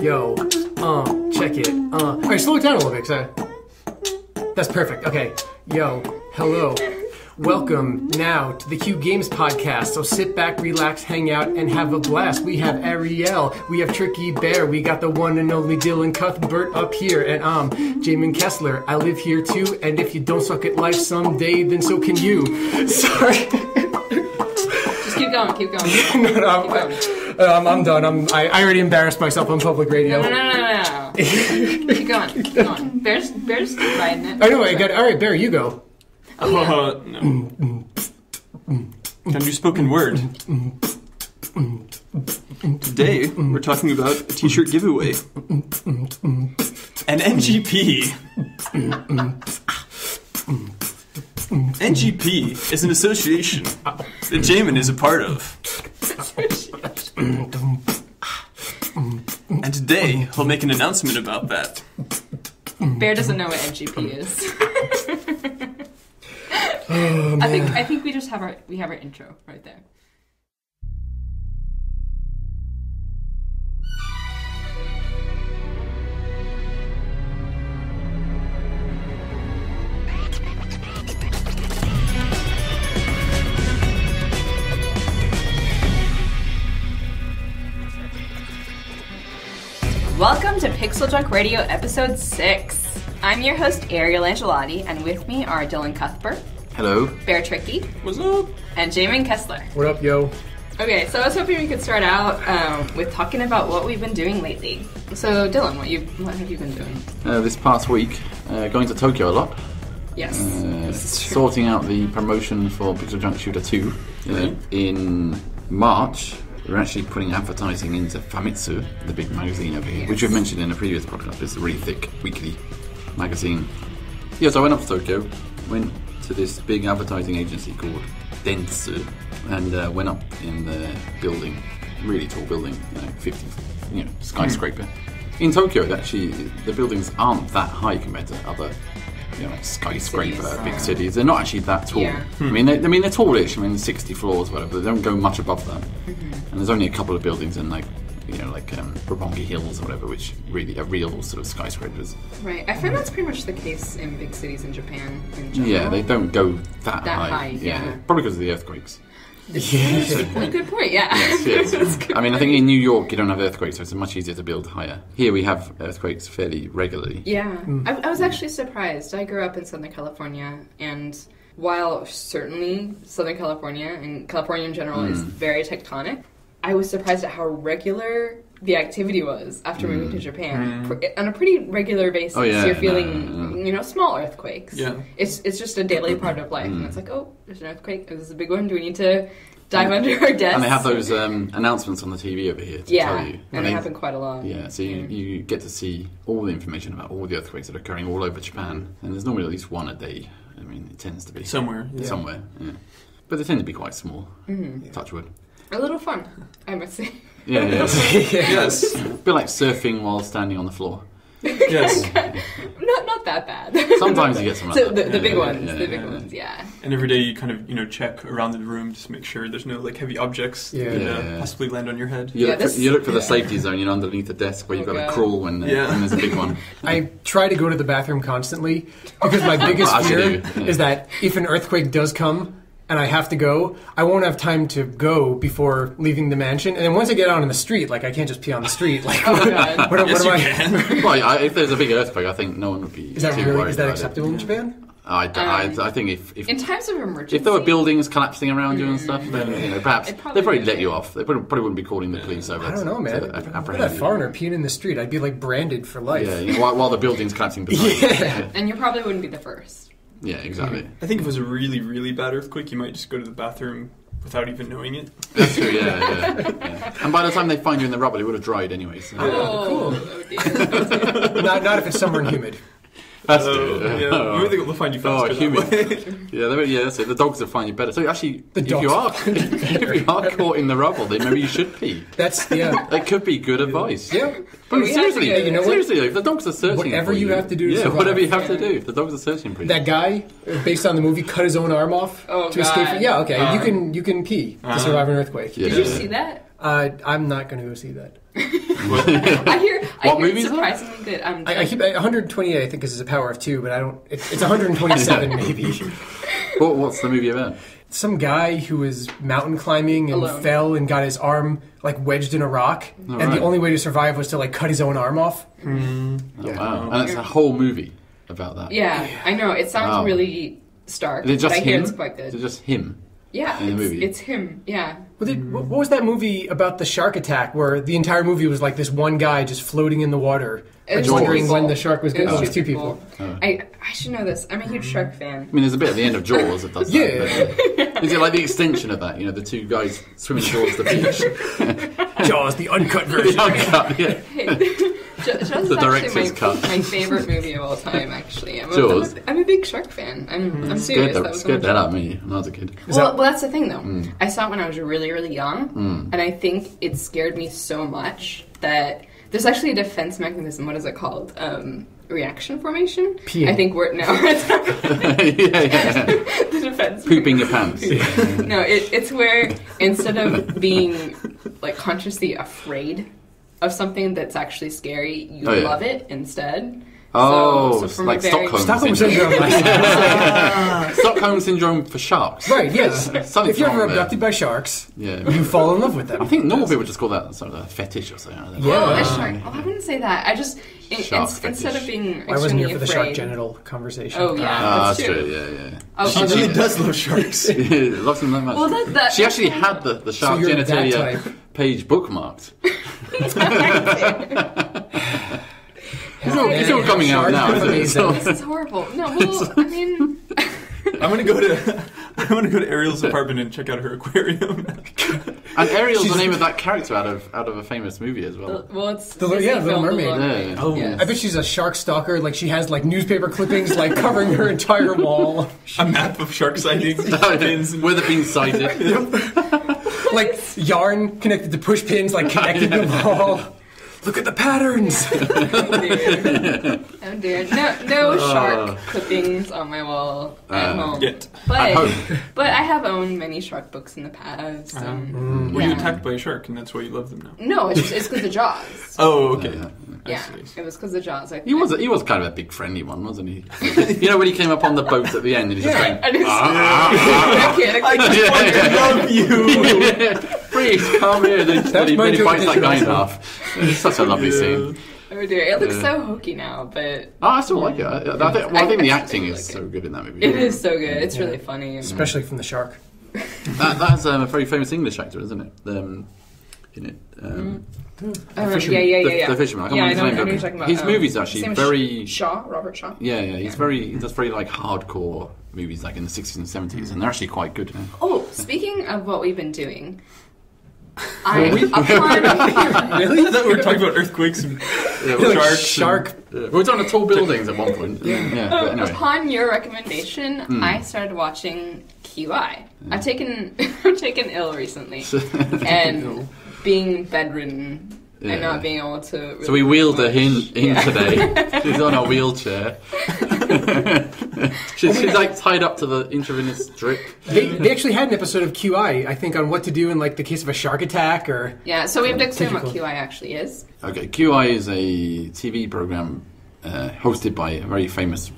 Yo, check it. Alright, slow it down a little bit, 'cause that's perfect. Okay. Yo, hello. Welcome now to the Q Games podcast. So sit back, relax, hang out, and have a blast. We have Ariel, we have Tricky Bear, we got the one and only Dylan Cuthbert up here, and I'm Jamin Kessler. I live here too, and if you don't suck at life someday, then so can you. Sorry. Just keep going. Keep going. I'm done. I already embarrassed myself on public radio. No. Keep going. Bear's riding it. I know. I got. All right, Bear, you go. No. Can do spoken word. Today, we're talking about a t-shirt giveaway. An NGP. NGP is an association that Jamin is a part of. And today, he'll make an announcement about that. Bear doesn't know what NGP is. Oh, I think we just have our intro right there. Welcome to PixelJunk Radio Episode 6. I'm your host, Ariel Angelotti, and with me are Dylan Cuthbert. Hello. Bear Tricky. What's up? And Jamin Kessler. What up, yo? Okay, so I was hoping we could start out with talking about what we've been doing lately. So, Dylan, what have you been doing? This past week, going to Tokyo a lot. Yes, this is true. Sorting out the promotion for PixelJunk Shooter 2. In March, we're actually putting advertising into Famitsu, the big magazine over here, which we've mentioned in a previous podcast. It's a really thick weekly magazine. Yeah, so I went up to Tokyo, went to this big advertising agency called Dentsu, and went up in the building, really tall building, 50, skyscraper. In Tokyo, actually, the buildings aren't that high compared to other, like skyscraper big cities. They're not actually that tall. Yeah. I mean, they're tallish. I mean, 60 floors, whatever. They don't go much above that. And there's only a couple of buildings in Roppongi Hills or whatever, which really are real sort of skyscrapers. Right. I find that's pretty much the case in big cities in Japan in general. Yeah, they don't go that high. Yeah. Probably because of the earthquakes. Yeah. Good point, yeah. Yes. I mean, I think in New York you don't have earthquakes, so it's much easier to build higher. Here we have earthquakes fairly regularly. Yeah. I was actually surprised. I grew up in Southern California, and while certainly Southern California and California in general is very tectonic, I was surprised at how regular the activity was after moving to Japan. On a pretty regular basis, you're feeling, small earthquakes. Yeah. It's just a daily part of life. And it's like, oh, there's an earthquake. This is a big one. Do we need to dive under our desks? And they have those announcements on the TV over here to tell you. And they happen quite a lot. Yeah, so you get to see all the information about all the earthquakes that are occurring all over Japan. And there's normally at least one a day. I mean, it tends to be. Somewhere. Yeah. But they tend to be quite small. Touch wood. A little fun, I must say. Yeah. Yes. A bit like surfing while standing on the floor. Yes. Not that bad. Sometimes you get some. So the big ones, yeah. And every day you kind of, check around the room just to make sure there's no heavy objects that possibly land on your head. You look for the safety zone, underneath the desk where you've got to crawl when there's a big one. I try to go to the bathroom constantly because my biggest fear is that if an earthquake does come and I have to go, I won't have time to go before leaving the mansion. And then once I get out on the street, I can't just pee on the street. What am I? Can. Well, if there's a big earthquake, I think no one would be. Is that acceptable in Japan? I think if in times of emergency, if there were buildings collapsing around you and stuff, then perhaps they'd probably let you off. They probably wouldn't be calling the police over. I don't know, man. That foreigner peeing in the street, I'd be branded for life. Yeah, while the building's collapsing behind. And you probably wouldn't be the first. Yeah, exactly. I think if it was a really, really bad earthquake, you might just go to the bathroom without even knowing it. That's true, yeah. And by the time they find you in the rubble, it would have dried anyway. So. Cool. Not if it's somewhere and humid. That's true. Maybe they'll find you faster humid. that way. That's it. The dogs will find you better. So actually, if dogs. you are caught in the rubble, then maybe you should pee. That could be good advice. Yeah. But seriously, seriously, if the dogs are searching whatever you have to do to survive. Whatever you have to do. If the dogs are searching for you. That guy, based on the movie, cut his own arm off to escape from... Yeah, okay, you can pee to survive an earthquake. Did you see that? I'm not going to go see that. I hear movie it's is that? surprisingly good. I keep 128. I think is a power of 2, but I don't. It's 127 maybe. What's the movie about? Some guy who was mountain climbing and Alone. fell and got his arm like wedged in a rock, and right. the only way to survive was to like cut his own arm off. Oh, wow. And it's a whole movie about that. Yeah, I know. It sounds really stark, Is it just but I hear him? it's quite good. Is it just him? Yeah, in the movie? it's him. Yeah. What was that movie about the shark attack where the entire movie was like this one guy just floating in the water, It was wondering two when people. the shark was going to... Oh, it was two people. I should know this. I'm a huge shark fan. I mean, there's a bit at the end of Jaws that does that. Yeah. But, is it like the extension of that? You know, the two guys swimming towards the beach. Jaws, the uncut version. Yeah. Hey, Jaws is The actually director's cut. my favorite movie of all time, actually. Jaws? I'm a big shark fan. I'm It's serious. good, That was scared the one hell of out of me when I was a kid. Well, that's the thing, though. I saw it when I was really, really young, and I think it scared me so much that there's actually a defense mechanism. What is it called? Reaction formation? Peeing. I think we're now the defense. Pooping your pants. No, it's where instead of being like consciously afraid of something that's actually scary, you love it instead. Oh, so from like a very- Stockholm Stockholm Syndrome. Stockholm Syndrome for sharks. Right, yes. Something If you're ever wrong there. abducted by sharks, Yeah. you fall in love with them. I think normal people just call that sort of a fetish or something. I don't know. Yeah. Oh, a shark. Oh, I wouldn't say that. I just Shark instead fetish. of being I wasn't here extremely for the afraid. shark genital conversation. Oh yeah, Ah, that's true. Yeah. Oh, She really does love sharks. Loves them that much. Well, that She actually had the shark you're that genitalia type. page bookmarked. Yeah, It's all coming out shark now. is Isn't it? amazing. This is horrible. No, well, I mean, I'm gonna go to Ariel's apartment and check out her aquarium. And Ariel's the name of that character out of a famous movie as well. it's The Disney Little film, Mermaid. Yeah. Oh. Yes. I bet she's a shark stalker. Like she has like newspaper clippings like covering her entire wall. A map of shark sightings, pins, and Where they're being sighted. Like yarn connected to push pins, like connected to the wall. Look at the patterns. Oh dear. No shark clippings on my wall at home. yet. But I have owned many shark books in the past. Were you attacked by a shark, and that's why you love them now? No, it's because of Jaws. Oh, okay. Yeah, it was because of Jaws. He was kind of a big friendly one, wasn't he? You know when he came up on the boat at the end and he's just going, I just, I love you. please come here. Then he bites that guy in half. It's such a lovely scene. oh dear, it looks so hokey now, but Oh, I still like it. I think the I acting still is like so good in that movie. it is so good. It's really funny. Especially from the shark. That's a very famous English actor, isn't it? In it. Yeah. The fisherman. I can't remember I know his what name. you're talking about. His movies actually Same as very. Robert Shaw. Yeah. He does very like hardcore movies like in the 60s and 70s, and they're actually quite good. Oh, speaking of what we've been doing, Really? I thought we were talking about earthquakes and sharks. Shark. We were talking tall buildings at one point. Yeah. But anyway. upon your recommendation, I started watching QI. I've taken ill recently, and being bedridden and not being able to. Really So we wheeled her in Yeah. today. She's on a wheelchair. she's like tied up to the intravenous drip. They actually had an episode of QI, I think, on what to do in like the case of a shark attack or. Yeah, so we have to explain what Typical. QI actually is. Okay, QI is a TV program hosted by a very famous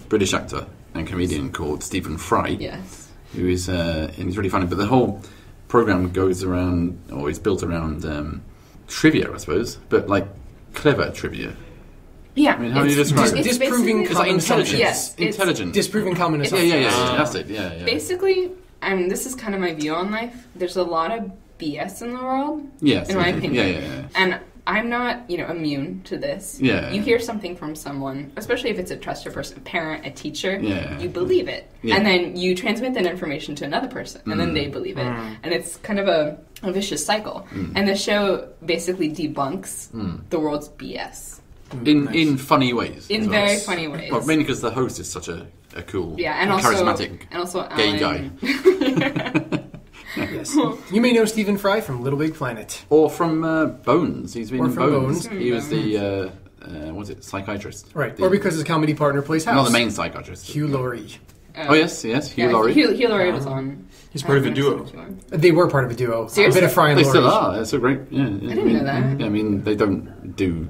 British actor and comedian called Stephen Fry, Yes. who is and he's really funny. But the whole program goes around, or is built around trivia, I suppose, but like clever trivia. Yeah. I mean, how do you describe it? It's Disproving basically- common It's like assumptions. Yes, it's intelligent. Disproving common Yeah, assumptions. that's it. Yeah. Basically, this is kind of my view on life. There's a lot of BS in the world, Yes, in my okay. opinion. Yeah. And I'm not, immune to this. Yeah. You hear something from someone, especially if it's a trusted person, a parent, a teacher, Yeah. you believe it. Yeah. And then you transmit that information to another person, and then they believe it. And it's kind of a vicious cycle. And the show basically debunks the world's BS. In funny ways. In as well. very funny ways. Well, mainly because the host is such a cool, Yeah, and also charismatic gay Alan, guy. Yes. You may know Stephen Fry from Little Big Planet. Or from Bones. He's been Or in from Bones. Bones. He was the psychiatrist. Right. The- Or because his comedy partner plays house. not the main psychiatrist. Hugh Laurie. Oh yes, Hugh Laurie. Hugh Laurie was on. He's part of a duo. They were part of a duo. Seriously? A bit of Fry and They Laurie. still are. It's a great. Yeah, I didn't know that. Yeah, I mean, they don't do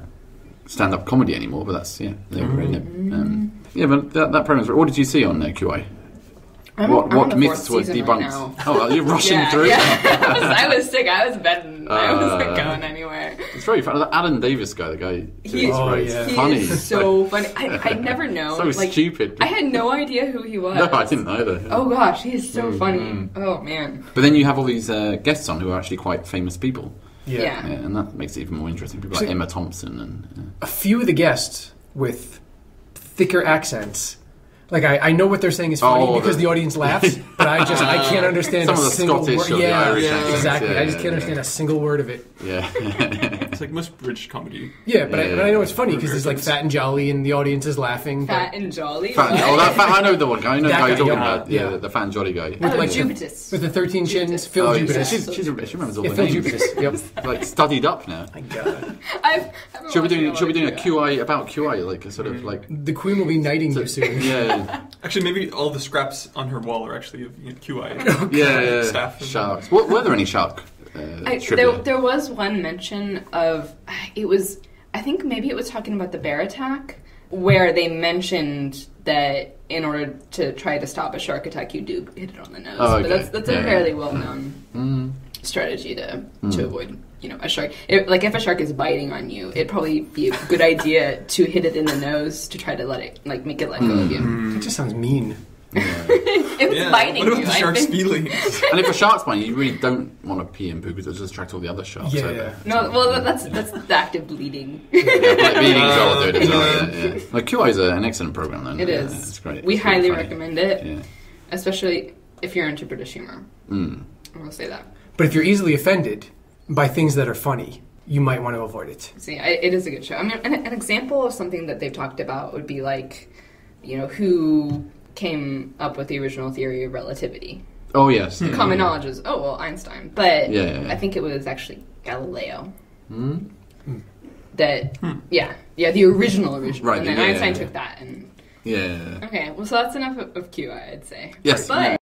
stand-up comedy anymore, but that's they were great. Yeah, but that program's. What did you see on QI? I'm What on the myths fourth were season debunked? right now. Oh, you're rushing through. Yeah. I was sick. I was bedding. I wasn't going anywhere. It's very funny. The Alan Davis guy, the guy. He's great. yeah. Funny. He is so funny. I never know. So stupid. I had no idea who he was. No, I didn't either. Oh gosh, he is so funny. Oh man. But then you have all these guests on who are actually quite famous people. Yeah. And that makes it even more interesting. People like Emma Thompson and. A few of the guests with thicker accents. Like I know what they're saying is funny because the audience laughs, but I can't understand some a of the single Scottish word. or the Irish accents. Exactly. Yeah, I just can't understand a single word of it. Yeah. It's like most British comedy. Yeah, but I know it's funny because he's like fat and jolly and the audience is laughing. Fat and jolly. I know the one guy. I know the That guy you're guy, talking yeah. about. Yeah. The fat and jolly guy. Oh, like Jupitus. With the 13 chins, Phil Oh, Jupitus. she remembers all Yeah, the Phil names. Jupitus. Yep. Like studied up now. My God. Should we doing a QI about QI, like a sort of like The Queen will be knighting you soon. yeah Actually, maybe all the scraps on her wall are actually of QI. yeah Staff. sharks. Were there any shark? There was one mention of I think maybe it was talking about the bear attack where they mentioned that in order to try to stop a shark attack you do hit it on the nose. Oh, okay. But that's a fairly well known strategy to avoid a shark. If a shark is biting on you, it'd probably be a good idea to hit it in the nose to try to make it let go of you. It just sounds mean. If it's biting What about you, the shark's feelings? And if a shark's biting you, you really don't want to pee and poo because it'll just attract all the other sharks. Yeah, over. yeah. No, well, that's the active bleeding. Yeah, like being as well, dude. Yeah. Like QI is an excellent program, though. It is. It's great. We It's really highly funny. recommend it, Yeah. especially if you're into British humor. I will say that. But if you're easily offended by things that are funny, you might want to avoid it. See, it is a good show. I mean, an example of something that they've talked about would be like, who came up with the original theory of relativity. Oh yes. Common knowledge is, Einstein. But Yeah. I think it was actually Galileo. That, the original. Right, And then yeah, Einstein yeah. took that and... Yeah. Okay, well, so that's enough of QI, I'd say. Yes. But